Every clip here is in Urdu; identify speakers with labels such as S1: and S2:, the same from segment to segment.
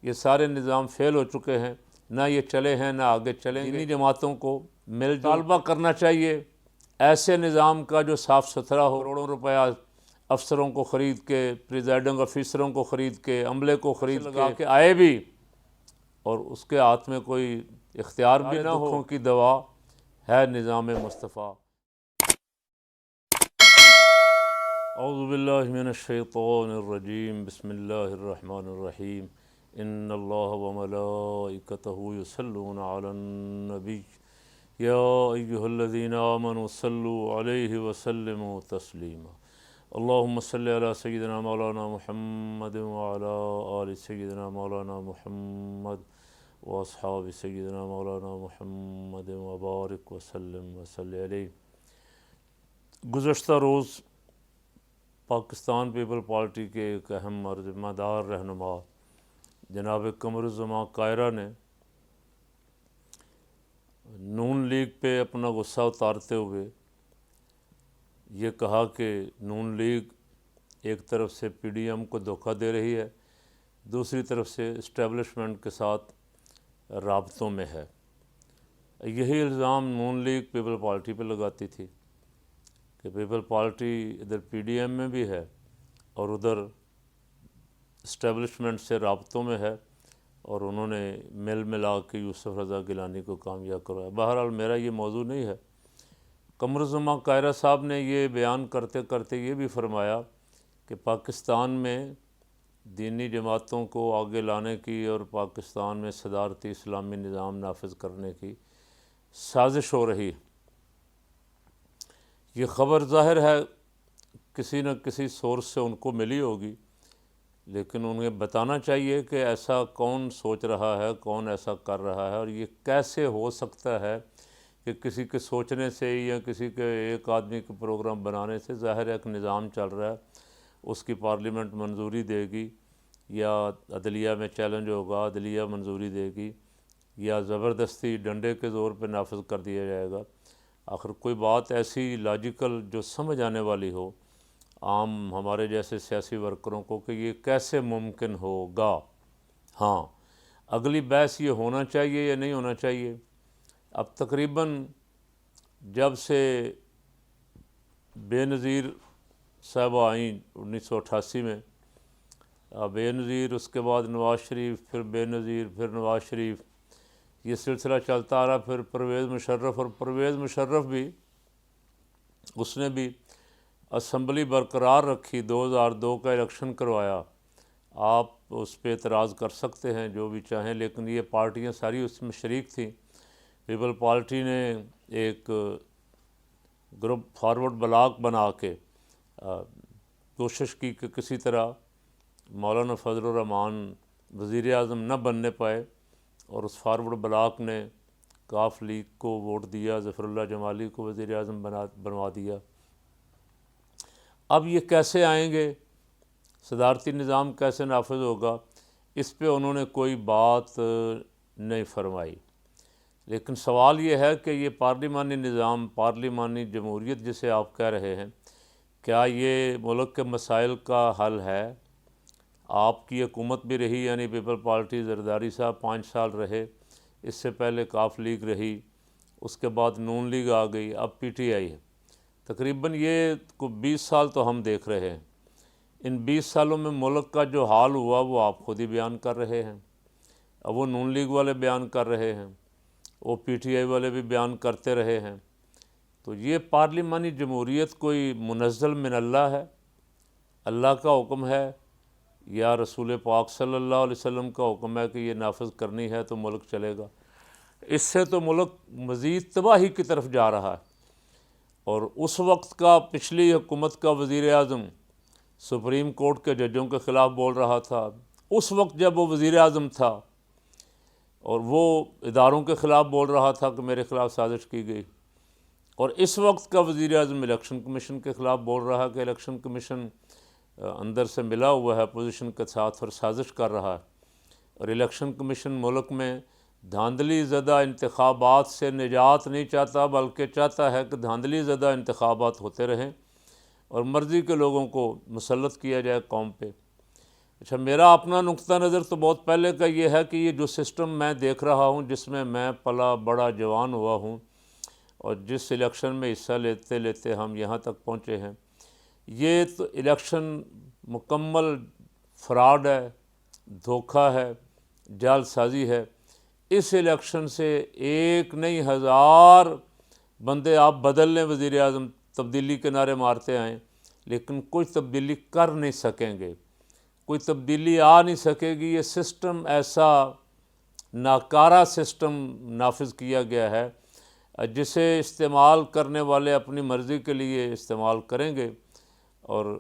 S1: یہ سارے نظام فیل ہو چکے ہیں، نہ یہ چلے ہیں نہ آگے چلیں گے۔ دینی جماعتوں کو مل طالبہ کرنا چاہیے ایسے نظام کا جو صاف ستھرا ہو، کروڑوں روپیہ افسروں کو خرید کے، پریزائڈنگ آفیسروں کو خرید کے، عملے کو خرید لگا کے آئے بھی اور اس کے ہاتھ میں کوئی اختیار بھی نہ ہو۔ دکھوں کی دوا ہے نظام مصطفیٰ۔ اعوذ باللہ من الشیطان الرجیم، بسم اللہ الرحمن الرحیم، ان اللہ وملائکتہ یصلون علی النبی یا ایہا الذین آمنوا صلوا علیہ وسلموا تسلیما۔ اللہم صلی علی سیدنا مولانا محمد وعلی آل سیدنا مولانا محمد واصحاب سیدنا مولانا محمد وبارک وسلم وصلی علیہ۔ گزشتہ روز پاکستان پیپل پارٹی کے ایک اہم اور ذمہ دار رہنما جناب قمر الزمان قاہرہ نے نون لیگ پہ اپنا غصہ اتارتے ہوئے یہ کہا کہ نون لیگ ایک طرف سے پی ڈی ایم کو دھوکہ دے رہی ہے، دوسری طرف سے اسٹیبلشمنٹ کے ساتھ رابطوں میں ہے۔ یہی الزام نون لیگ پیپل پارٹی پہ لگاتی تھی کہ پیپل پارٹی ادھر پی ڈی ایم میں بھی ہے اور ادھر اسٹیبلشمنٹ سے رابطوں میں ہے، اور انہوں نے مل ملا کے یوسف رضا گیلانی کو کامیاب کروایا۔ بہرحال میرا یہ موضوع نہیں ہے۔ قمر الزمان قاہرہ صاحب نے یہ بیان کرتے کرتے یہ بھی فرمایا کہ پاکستان میں دینی جماعتوں کو آگے لانے کی اور پاکستان میں صدارتی اسلامی نظام نافذ کرنے کی سازش ہو رہی ہے۔ یہ خبر ظاہر ہے کسی نہ کسی سورس سے ان کو ملی ہوگی، لیکن انہیں بتانا چاہیے کہ ایسا کون سوچ رہا ہے، کون ایسا کر رہا ہے، اور یہ کیسے ہو سکتا ہے کہ کسی کے سوچنے سے یا کسی کے ایک آدمی کے پروگرام بنانے سے ظاہر ایک نظام چل رہا ہے، اس کی پارلیمنٹ منظوری دے گی یا عدلیہ میں چیلنج ہوگا، عدلیہ منظوری دے گی، یا زبردستی ڈنڈے کے زور پہ نافذ کر دیا جائے گا۔ آخر کوئی بات ایسی لاجیکل جو سمجھ آنے والی ہو عام ہمارے جیسے سیاسی ورکروں کو کہ یہ کیسے ممکن ہوگا۔ ہاں، اگلی بحث یہ ہونا چاہیے یا نہیں ہونا چاہیے۔ اب تقریباً جب سے بے نظیر صاحبہ آئیں 1988 میں، بے نظیر، اس کے بعد نواز شریف، پھر بے نظیر، پھر نواز شریف، یہ سلسلہ چلتا آ رہا۔ پھر پرویز مشرف، اور پرویز مشرف بھی اس نے بھی اسمبلی برقرار رکھی، 2002 کا الیکشن کروایا۔ آپ اس پہ اعتراض کر سکتے ہیں جو بھی چاہیں، لیکن یہ پارٹیاں ساری اس میں شریک تھیں۔ پیپل پارٹی نے ایک گروپ فارورڈ بلاک بنا کے کوشش کی کہ کسی طرح مولانا فضل الرحمان وزیر اعظم نہ بننے پائے، اور اس فارورڈ بلاک نے کاف لیگ کو ووٹ دیا، ظفر اللہ جمالی کو وزیر اعظم بنوا دیا۔ اب یہ کیسے آئیں گے، صدارتی نظام کیسے نافذ ہوگا، اس پہ انہوں نے کوئی بات نہیں فرمائی۔ لیکن سوال یہ ہے کہ یہ پارلیمانی نظام، پارلیمانی جمہوریت جسے آپ کہہ رہے ہیں، کیا یہ ملک کے مسائل کا حل ہے؟ آپ کی حکومت بھی رہی، یعنی پیپل پارٹی، زرداری صاحب 5 سال رہے، اس سے پہلے کاف لیگ رہی، اس کے بعد نون لیگ آ گئی، اب پی ٹی آئی ہے۔ تقریباً یہ 20 سال تو ہم دیکھ رہے ہیں۔ ان 20 سالوں میں ملک کا جو حال ہوا وہ آپ خود ہی بیان کر رہے ہیں، اب وہ نون لیگ والے بیان کر رہے ہیں، وہ پی ٹی آئی والے بھی بیان کرتے رہے ہیں۔ تو یہ پارلیمانی جمہوریت کوئی منزل من اللہ ہے، اللہ کا حکم ہے، یا رسول پاک صلی اللہ علیہ وسلم کا حکم ہے کہ یہ نافذ کرنی ہے تو ملک چلے گا؟ اس سے تو ملک مزید تباہی کی طرف جا رہا ہے۔ اور اس وقت کا پچھلی حکومت کا وزیر اعظم سپریم کورٹ کے ججوں کے خلاف بول رہا تھا، اس وقت جب وہ وزیر اعظم تھا، اور وہ اداروں کے خلاف بول رہا تھا کہ میرے خلاف سازش کی گئی، اور اس وقت کا وزیر اعظم الیکشن کمیشن کے خلاف بول رہا ہے کہ الیکشن کمیشن اندر سے ملا ہوا ہے اپوزیشن کے ساتھ اور سازش کر رہا ہے، اور الیکشن کمیشن ملک میں دھاندلی زدہ انتخابات سے نجات نہیں چاہتا، بلکہ چاہتا ہے کہ دھاندلی زدہ انتخابات ہوتے رہیں اور مرضی کے لوگوں کو مسلط کیا جائے قوم پہ۔ اچھا، میرا اپنا نقطہ نظر تو بہت پہلے کا یہ ہے کہ یہ جو سسٹم میں دیکھ رہا ہوں، جس میں میں پلا بڑا جوان ہوا ہوں، اور جس الیکشن میں حصہ لیتے لیتے ہم یہاں تک پہنچے ہیں، یہ تو الیکشن مکمل فراڈ ہے، دھوکہ ہے، جعل سازی ہے۔ اس الیکشن سے ایک نہیں ہزار بندے آپ بدل لیں، وزیر اعظم تبدیلی کے نعرے مارتے آئیں، لیکن کوئی تبدیلی کر نہیں سکیں گے، کوئی تبدیلی آ نہیں سکے گی۔ یہ سسٹم ایسا ناکارہ سسٹم نافذ کیا گیا ہے جسے استعمال کرنے والے اپنی مرضی کے لیے استعمال کریں گے، اور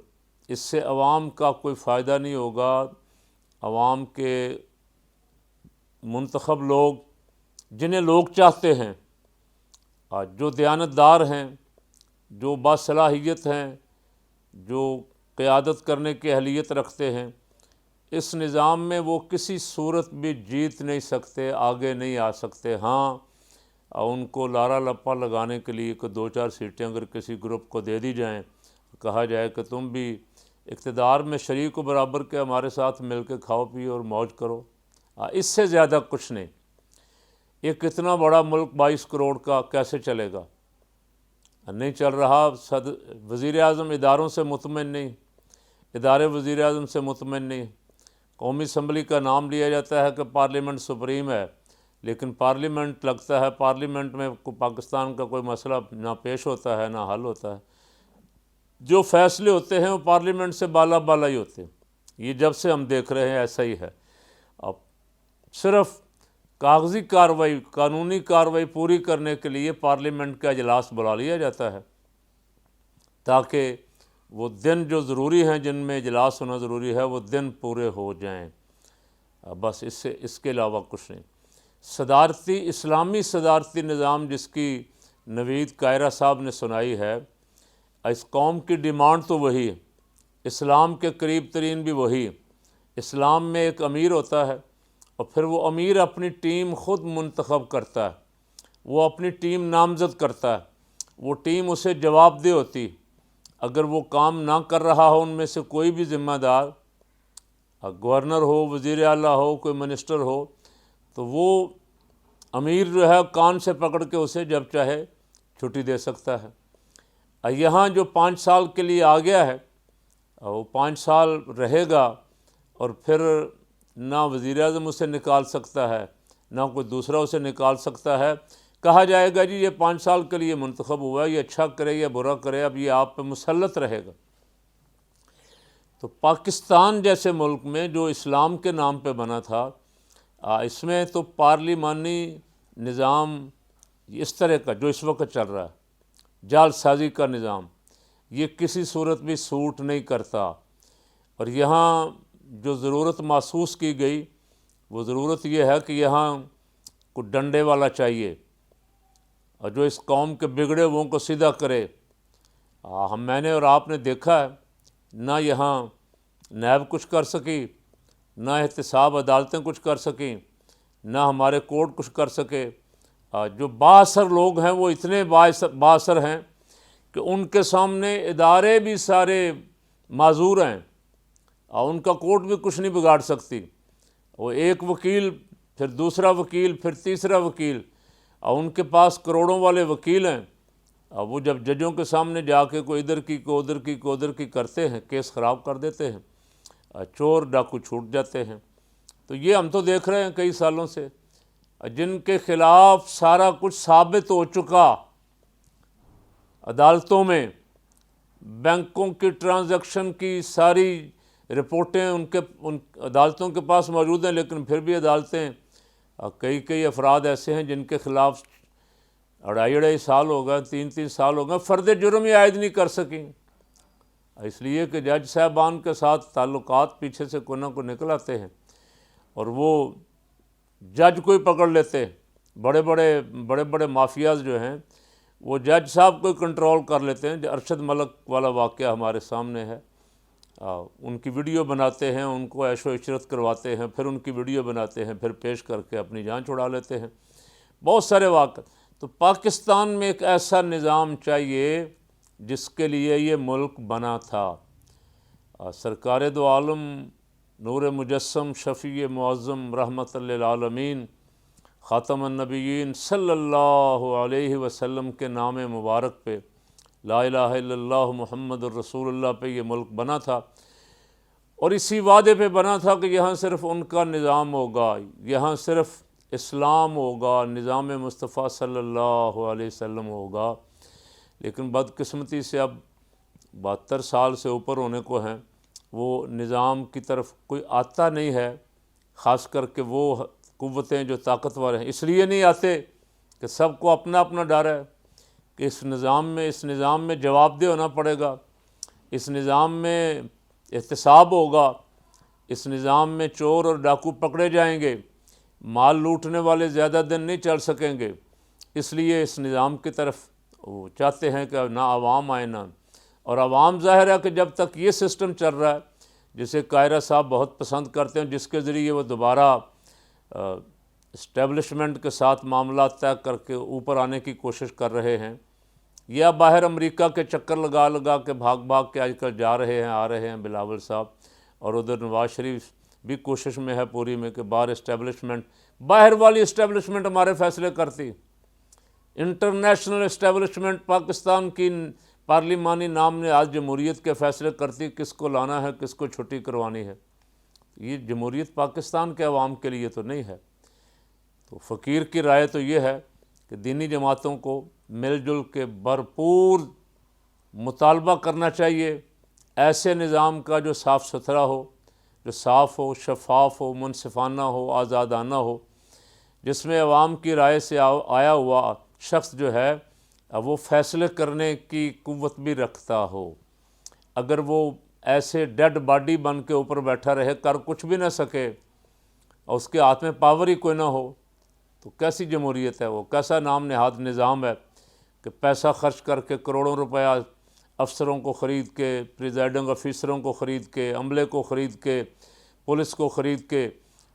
S1: اس سے عوام کا کوئی فائدہ نہیں ہوگا۔ عوام کے منتخب لوگ، جنہیں لوگ چاہتے ہیں، جو دیانتدار ہیں، جو باصلاحیت ہیں، جو قیادت کرنے کی اہلیت رکھتے ہیں، اس نظام میں وہ کسی صورت بھی جیت نہیں سکتے، آگے نہیں آ سکتے۔ ہاں، ان کو لارا لپا لگانے کے لیے کہ 2-4 سیٹیں اگر کسی گروپ کو دے دی جائیں، کہا جائے کہ تم بھی اقتدار میں شریک و برابر کے ہمارے ساتھ مل کے کھاؤ پیو اور موج کرو، اس سے زیادہ کچھ نہیں۔ ایک اتنا بڑا ملک 22 کروڑ کا کیسے چلے گا؟ نہیں چل رہا۔ وزیر اعظم اداروں سے مطمئن نہیں، ادارے وزیر اعظم سے مطمئن نہیں۔ قومی اسمبلی کا نام لیا جاتا ہے کہ پارلیمنٹ سپریم ہے، لیکن پارلیمنٹ لگتا ہے پارلیمنٹ میں پاکستان کا کوئی مسئلہ نہ پیش ہوتا ہے نہ حل ہوتا ہے۔ جو فیصلے ہوتے ہیں وہ پارلیمنٹ سے بالا بالا ہی ہوتے ہیں۔ یہ جب سے ہم دیکھ رہے ہیں ایسا ہی ہے۔ اب صرف کاغذی کارروائی، قانونی کارروائی پوری کرنے کے لیے پارلیمنٹ کا اجلاس بلا لیا جاتا ہے، تاکہ وہ دن جو ضروری ہیں، جن میں اجلاس ہونا ضروری ہے، وہ دن پورے ہو جائیں۔ بس اس کے علاوہ کچھ نہیں۔ صدارتی، اسلامی صدارتی نظام جس کی نوید کائرہ صاحب نے سنائی ہے، اس قوم کی ڈیمانڈ تو وہی ہے، اسلام کے قریب ترین بھی وہی ہے۔ اسلام میں ایک امیر ہوتا ہے، اور پھر وہ امیر اپنی ٹیم خود منتخب کرتا ہے، وہ اپنی ٹیم نامزد کرتا ہے، وہ ٹیم اسے جواب دہ ہوتی۔ اگر وہ کام نہ کر رہا ہو ان میں سے کوئی بھی ذمہ دار، گورنر ہو، وزیر اعلیٰ ہو، کوئی منسٹر ہو، تو وہ امیر جو ہے کان سے پکڑ کے اسے جب چاہے چھٹی دے سکتا ہے۔ یہاں جو 5 سال کے لیے آ گیا ہے، وہ 5 سال رہے گا، اور پھر نہ وزیر اعظم اسے نکال سکتا ہے، نہ کوئی دوسرا اسے نکال سکتا ہے۔ کہا جائے گا جی یہ 5 سال کے لیے منتخب ہوا ہے، یہ اچھا کرے یا برا کرے، اب یہ آپ پہ مسلط رہے گا۔ تو پاکستان جیسے ملک میں جو اسلام کے نام پہ بنا تھا، اس میں تو پارلیمانی نظام اس طرح کا جو اس وقت چل رہا ہے، جعل سازی کا نظام، یہ کسی صورت بھی سوٹ نہیں کرتا۔ اور یہاں جو ضرورت محسوس کی گئی، وہ ضرورت یہ ہے کہ یہاں کوئی ڈنڈے والا چاہیے، اور جو اس قوم کے بگڑے ہوئوں کو سیدھا کرے۔ میں نے اور آپ نے دیکھا ہے، نہ یہاں نیب کچھ کر سکی، نہ احتساب عدالتیں کچھ کر سکیں، نہ ہمارے کورٹ کچھ کر سکے۔ جو بااثر لوگ ہیں وہ اتنے بااثر ہیں کہ ان کے سامنے ادارے بھی سارے معذور ہیں، اور ان کا کورٹ بھی کچھ نہیں بگاڑ سکتی۔ وہ ایک وکیل، پھر دوسرا وکیل، پھر تیسرا وکیل، اور ان کے پاس کروڑوں والے وکیل ہیں، اور وہ جب ججوں کے سامنے جا کے کوئی ادھر کی کو ادھر کی کو ادھر کی کرتے ہیں، کیس خراب کر دیتے ہیں، چور ڈاکو چھوٹ جاتے ہیں۔ تو یہ ہم تو دیکھ رہے ہیں کئی سالوں سے، جن کے خلاف سارا کچھ ثابت ہو چکا عدالتوں میں، بینکوں کی ٹرانزیکشن کی ساری رپورٹیں ان عدالتوں کے پاس موجود ہیں، لیکن پھر بھی عدالتیں، کئی افراد ایسے ہیں جن کے خلاف 2.5 سال ہو گئے، 3 سال ہو گئے، فرد جرم ہی عائد نہیں کر سکیں، اس لیے کہ جج صاحبان کے ساتھ تعلقات پیچھے سے کوئی نہ کوئی نکل آتے ہیں، اور وہ جج کو ہی پکڑ لیتے ہیں۔ بڑے بڑے مافیاز جو ہیں وہ جج صاحب کو کنٹرول کر لیتے ہیں۔ ارشد ملک والا واقعہ ہمارے سامنے ہے، ان کی ویڈیو بناتے ہیں، ان کو عیش و عشرت کرواتے ہیں، پھر ان کی ویڈیو بناتے ہیں، پھر پیش کر کے اپنی جان چھڑا لیتے ہیں۔ بہت سارے واقع۔ تو پاکستان میں ایک ایسا نظام چاہیے جس کے لیے یہ ملک بنا تھا۔ سرکار دو عالم نور مجسم شفیع معظم رحمت للعالمین خاتم النبیین صلی اللہ علیہ وسلم کے نام مبارک پہ، لا الہ الا اللہ محمد الرسول اللہ پہ یہ ملک بنا تھا، اور اسی وعدے پہ بنا تھا کہ یہاں صرف ان کا نظام ہوگا، یہاں صرف اسلام ہوگا، نظام مصطفیٰ صلی اللہ علیہ وسلم ہوگا۔ لیکن بدقسمتی سے اب 72 سال سے اوپر ہونے کو ہیں، وہ نظام کی طرف کوئی آتا نہیں ہے، خاص کر کے وہ قوتیں جو طاقتور ہیں۔ اس لیے نہیں آتے کہ سب کو اپنا اپنا ڈر ہے کہ اس نظام میں جواب دہ ہونا پڑے گا، اس نظام میں احتساب ہوگا، اس نظام میں چور اور ڈاکو پکڑے جائیں گے، مال لوٹنے والے زیادہ دن نہیں چل سکیں گے۔ اس لیے اس نظام کی طرف وہ چاہتے ہیں کہ نہ عوام آئے نہ، اور عوام ظاہر ہے کہ جب تک یہ سسٹم چل رہا ہے جسے قاہرہ صاحب بہت پسند کرتے ہیں، جس کے ذریعے وہ دوبارہ اسٹیبلشمنٹ کے ساتھ معاملات طے کر کے اوپر آنے کی کوشش کر رہے ہیں، یا باہر امریکہ کے چکر لگا کے بھاگ کے آج کل جا رہے ہیں آ رہے ہیں بلاول صاحب، اور ادھر نواز شریف بھی کوشش میں ہے پوری میں کہ باہر والی اسٹیبلشمنٹ ہمارے فیصلے کرتی، انٹرنیشنل اسٹیبلشمنٹ پاکستان کی پارلیمانی نام نے آج جمہوریت کے فیصلے کرتی، کس کو لانا ہے کس کو چھٹی کروانی ہے۔ یہ جمہوریت پاکستان کے عوام کے لیے تو نہیں ہے۔ تو فقیر کی رائے تو یہ ہے کہ دینی جماعتوں کو مل جل کے بھرپور مطالبہ کرنا چاہیے ایسے نظام کا جو صاف ستھرا ہو، جو صاف ہو، شفاف ہو، منصفانہ ہو، آزادانہ ہو، جس میں عوام کی رائے سے آیا ہوا شخص جو ہے وہ فیصلے کرنے کی قوت بھی رکھتا ہو۔ اگر وہ ایسے ڈیڈ باڈی بن کے اوپر بیٹھا رہے، کر کچھ بھی نہ سکے، اور اس کے ہاتھ میں پاور ہی کوئی نہ ہو، تو کیسی جمہوریت ہے وہ؟ کیسا نام نہاد نظام ہے کہ پیسہ خرچ کر کے کروڑوں روپیہ افسروں کو خرید کے، پریزائڈنگ آفیسروں کو خرید کے، عملے کو خرید کے، پولیس کو خرید کے،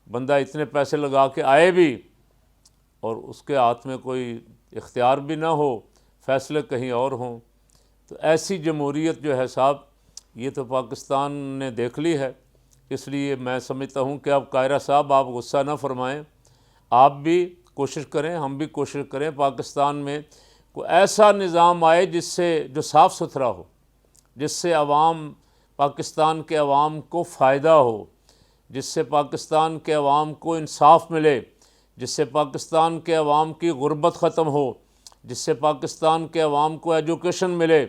S1: بندہ اتنے پیسے لگا کے آئے بھی اور اس کے ہاتھ میں کوئی اختیار بھی نہ ہو، فیصلے کہیں اور ہوں۔ تو ایسی جمہوریت جو ہے صاحب، یہ تو پاکستان نے دیکھ لی ہے۔ اس لیے میں سمجھتا ہوں کہ اب قاہرہ صاحب آپ غصہ نہ فرمائیں، آپ بھی کوشش کریں، ہم بھی کوشش کریں، پاکستان میں کوئی ایسا نظام آئے جو صاف ستھرا ہو، جس سے پاکستان کے عوام کو فائدہ ہو، جس سے پاکستان کے عوام کو انصاف ملے، جس سے پاکستان کے عوام کی غربت ختم ہو، جس سے پاکستان کے عوام کو ایجوکیشن ملے،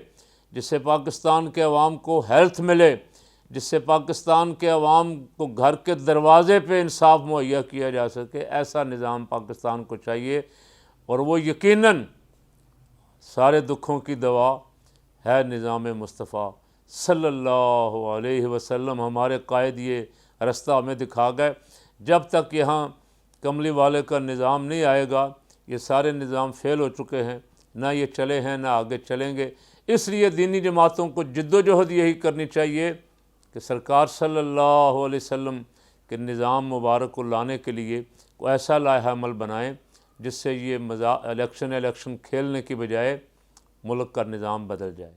S1: جس سے پاکستان کے عوام کو ہیلتھ ملے، جس سے پاکستان کے عوام کو گھر کے دروازے پہ انصاف مہیا کیا جا سکے۔ ایسا نظام پاکستان کو چاہیے، اور وہ یقیناً سارے دکھوں کی دوا ہے نظام مصطفیٰ صلی اللہ علیہ وسلم۔ ہمارے قائد یہ رستہ ہمیں دکھا گئے۔ جب تک یہاں کملی والے کا نظام نہیں آئے گا، یہ سارے نظام فیل ہو چکے ہیں، نہ یہ چلے ہیں نہ آگے چلیں گے۔ اس لیے دینی جماعتوں کو جد و جہد یہی کرنی چاہیے کہ سرکار صلی اللہ علیہ وسلم کے نظام مبارک کو لانے کے لیے کوئی ایسا لائحہ عمل بنائیں جس سے یہ الیکشن کھیلنے کی بجائے ملک کا نظام بدل جائے۔